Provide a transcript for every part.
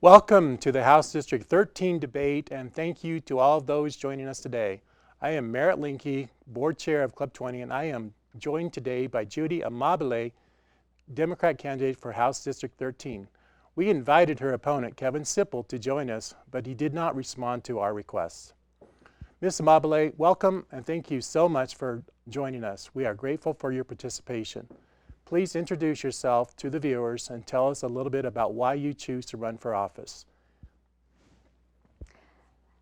Welcome to the House District 13 debate, and thank you to all of those joining us today. I am Merritt Linke, Board Chair of Club 20, and I am joined today by Judy Amabile, Democrat candidate for House District 13. We invited her opponent, Kevin Sipple, to join us, but he did not respond to our requests. Ms. Amabile, welcome, and thank you so much for joining us. We are grateful for your participation. Please introduce yourself to the viewers and tell us a little bit about why you choose to run for office.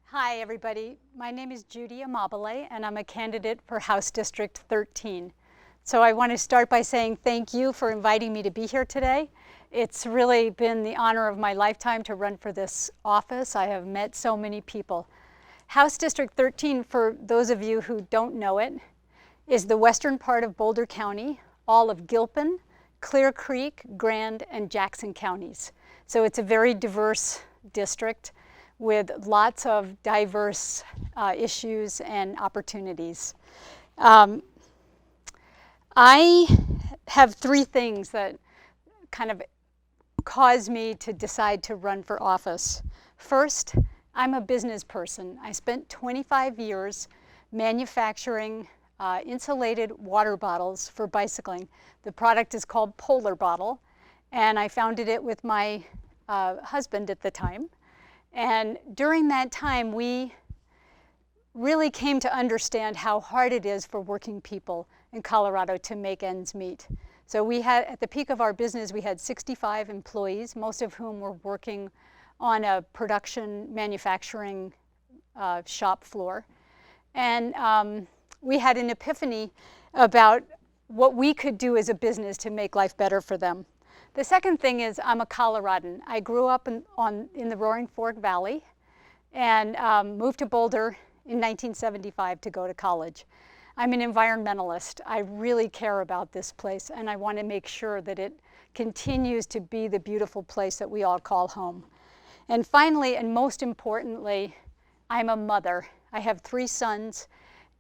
Hi, everybody. My name is Judy Amabile, and I'm a candidate for House District 13. So I want to start by saying thank you for inviting me to be here today. It's really been the honor of my lifetime to run for this office. I have met so many people. House District 13, for those of you who don't know it, is the western part of Boulder County, all of Gilpin, Clear Creek, Grand, and Jackson counties. So it's a very diverse district with lots of diverse issues and opportunities. I have three things that kind of caused me to decide to run for office. First, I'm a business person. I spent 25 years manufacturing insulated water bottles for bicycling. The product is called Polar Bottle, and I founded it with my husband at the time. And during that time, we really came to understand how hard it is for working people in Colorado to make ends meet. So we had, at the peak of our business, we had 65 employees, most of whom were working on a production manufacturing shop floor. And we had an epiphany about what we could do as a business to make life better for them. The second thing is I'm a Coloradan. I grew up in the Roaring Fork Valley and moved to Boulder in 1975 to go to college. I'm an environmentalist. I really care about this place, and I want to make sure that it continues to be the beautiful place that we all call home. And finally, and most importantly, I'm a mother. I have 3 sons.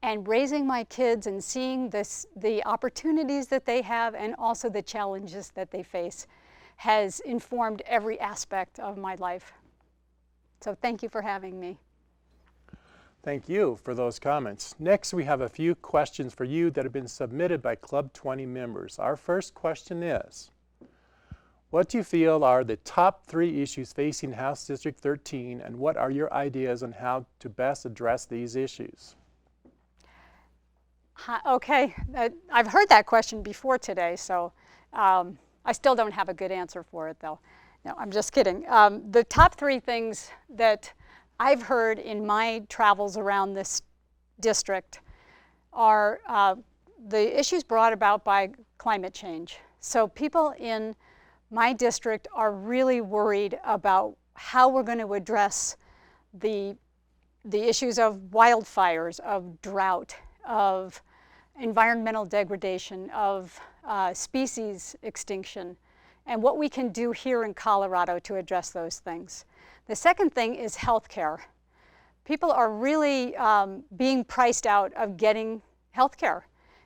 And raising my kids and seeing the opportunities that they have and also the challenges that they face has informed every aspect of my life. So thank you for having me. Thank you for those comments. Next, we have a few questions for you that have been submitted by Club 20 members. Our first question is, what do you feel are the top 3 issues facing House District 13, and what are your ideas on how to best address these issues? Okay, I've heard that question before today, so I still don't have a good answer for it, though. No, I'm just kidding. The top 3 things that I've heard in my travels around this district are the issues brought about by climate change. So people in my district are really worried about how we're going to address the issues of wildfires, of drought, of environmental degradation, of species extinction, and what we can do here in Colorado to address those things. The second thing is healthcare. People are really being priced out of getting healthcare,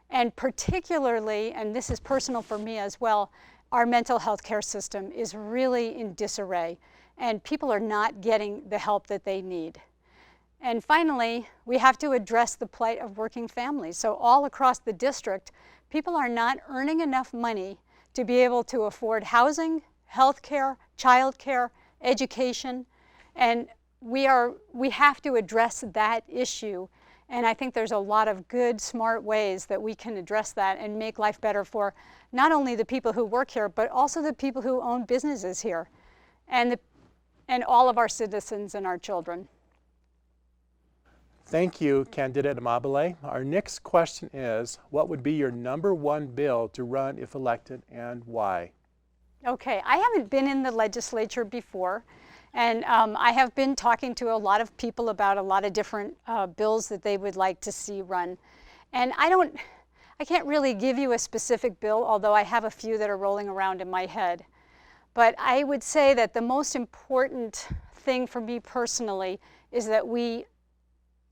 and particularly, and this is personal for me as well, our mental health care system is really in disarray, and people are not getting the help that they need. And finally, we have to address the plight of working families. So all across the district, people are not earning enough money to be able to afford housing, health care, child care, education. And we have to address that issue. And I think there's a lot of good, smart ways that we can address that and make life better for not only the people who work here, but also the people who own businesses here, and all of our citizens and our children. Thank you, candidate Amabile. Our next question is, what would be your #1 bill to run if elected, and why? Okay, I haven't been in the legislature before, and I have been talking to a lot of people about a lot of different bills that they would like to see run. And I can't really give you a specific bill, although I have a few that are rolling around in my head. But I would say that the most important thing for me personally is that we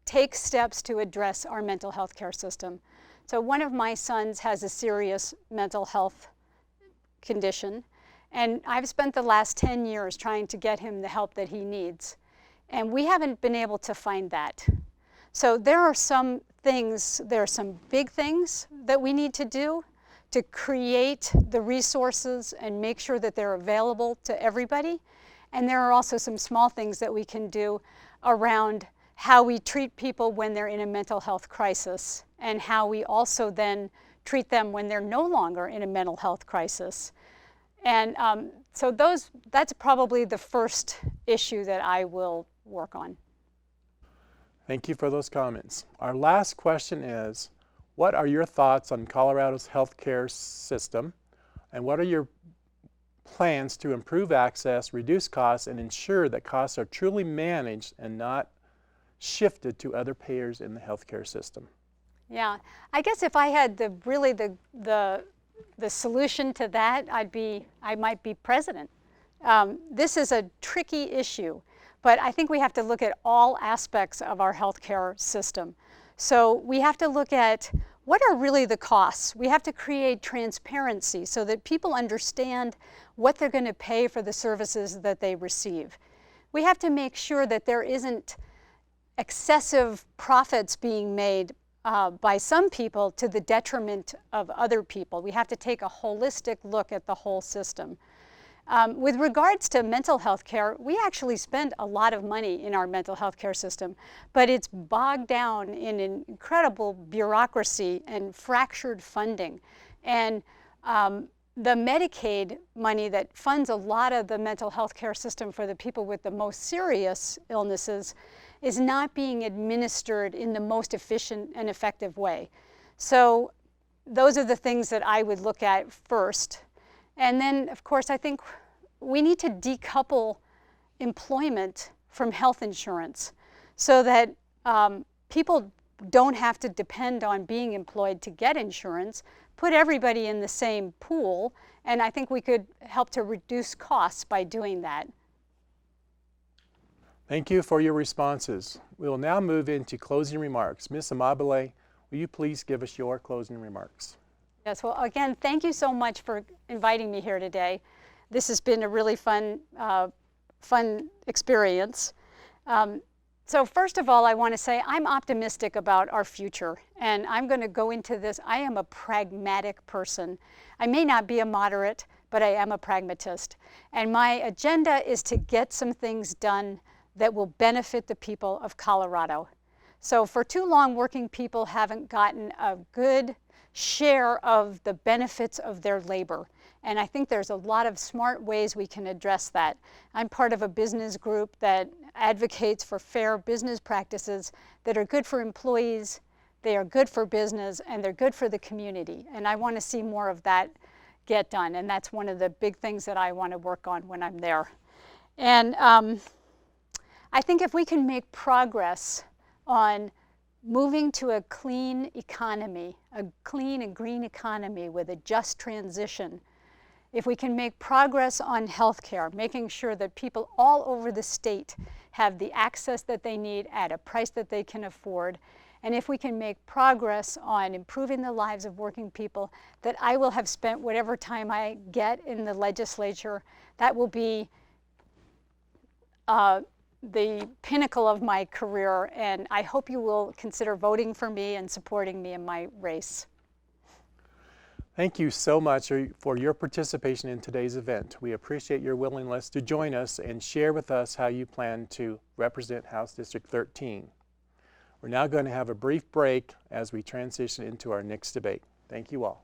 take steps to address our mental health care system. So one of my sons has a serious mental health condition, And I've spent the last 10 years trying to get him the help that he needs. And we haven't been able to find that. So there are some things, there are some big things that we need to do to create the resources and make sure that they're available to everybody. And there are also some small things that we can do around how we treat people when they're in a mental health crisis, and how we also then treat them when they're no longer in a mental health crisis. And so that's probably the first issue that I will work on. Thank you for those comments. Our last question is, what are your thoughts on Colorado's healthcare system, and what are your plans to improve access, reduce costs, and ensure that costs are truly managed and not shifted to other payers in the healthcare system? Yeah, I guess if I had the solution to that, I might be president. This is a tricky issue, but I think we have to look at all aspects of our healthcare system. So we have to look at what are really the costs. We have to create transparency so that people understand what they're going to pay for the services that they receive. We have to make sure that there isn't excessive profits being made by some people to the detriment of other people. We have to take a holistic look at the whole system. With regards to mental health care, we actually spend a lot of money in our mental health care system, but it's bogged down in an incredible bureaucracy and fractured funding. And the Medicaid money that funds a lot of the mental health care system for the people with the most serious illnesses is not being administered in the most efficient and effective way. So those are the things that I would look at first. And then, of course, I think we need to decouple employment from health insurance so that people don't have to depend on being employed to get insurance. Put everybody in the same pool, and I think we could help to reduce costs by doing that. Thank you for your responses. We will now move into closing remarks. Ms. Amabile, will you please give us your closing remarks? Yes, well, again, thank you so much for inviting me here today. This has been a really fun experience. So first of all, I want to say I'm optimistic about our future, and I'm going to go into this. I am a pragmatic person. I may not be a moderate, but I am a pragmatist. And my agenda is to get some things done that will benefit the people of Colorado. So for too long, working people haven't gotten a good share of the benefits of their labor. And I think there's a lot of smart ways we can address that. I'm part of a business group that advocates for fair business practices that are good for employees, they are good for business, and they're good for the community. And I want to see more of that get done. And that's one of the big things that I want to work on when I'm there. And I think if we can make progress on moving to a clean economy, a clean and green economy with a just transition, if we can make progress on healthcare, making sure that people all over the state have the access that they need at a price that they can afford, and if we can make progress on improving the lives of working people, that I will have spent whatever time I get in the legislature, that will be the pinnacle of my career, and I hope you will consider voting for me and supporting me in my race. Thank you so much for your participation in today's event. We appreciate your willingness to join us and share with us how you plan to represent House District 13. We're now going to have a brief break as we transition into our next debate. Thank you all.